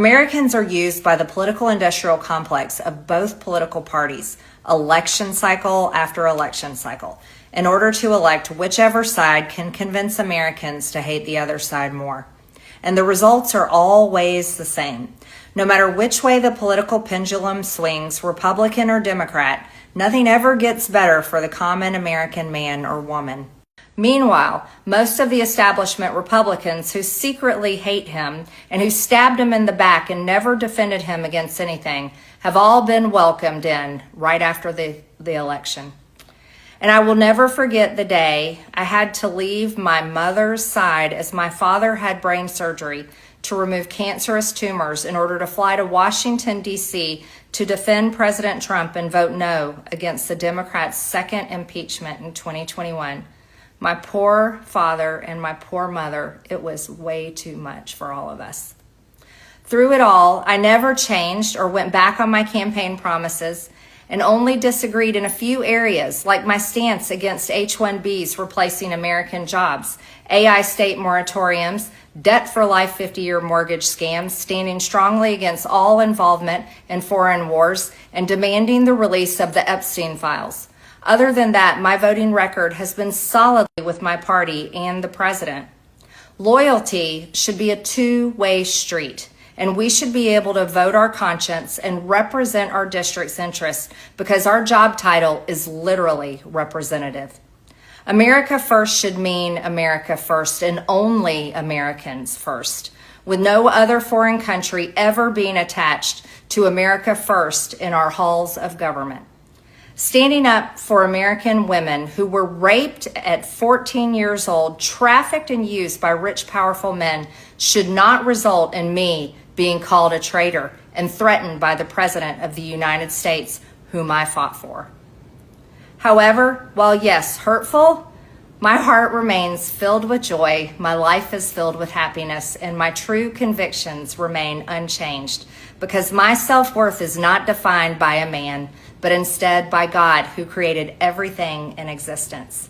Americans are used by the political industrial complex of both political parties, election cycle after election cycle, in order to elect whichever side can convince Americans to hate the other side more. And the results are always the same. No matter which way the political pendulum swings, Republican or Democrat, nothing ever gets better for the common American man or woman. Meanwhile, most of the establishment Republicans who secretly hate him and who stabbed him in the back and never defended him against anything have all been welcomed in right after the election. And I will never forget the day I had to leave my mother's side as my father had brain surgery to remove cancerous tumors in order to fly to Washington, D.C. to defend President Trump and vote no against the Democrats' second impeachment in 2021. My poor father and my poor mother, it was way too much for all of us. Through it all, I never changed or went back on my campaign promises and only disagreed in a few areas, like my stance against H-1Bs replacing American jobs, AI state moratoriums, debt for life 50-year mortgage scams, standing strongly against all involvement in foreign wars, and demanding the release of the Epstein files. Other than that, my voting record has been solidly with my party and the president. Loyalty should be a two-way street, and we should be able to vote our conscience and represent our district's interests because our job title is literally representative. America first should mean America first and only Americans first, with no other foreign country ever being attached to America first in our halls of government. Standing up for American women who were raped at 14 years old, trafficked and used by rich, powerful men should not result in me being called a traitor and threatened by the President of the United States, whom I fought for. However, while yes, hurtful, my heart remains filled with joy, my life is filled with happiness, and my true convictions remain unchanged because my self-worth is not defined by a man, but instead by God who created everything in existence.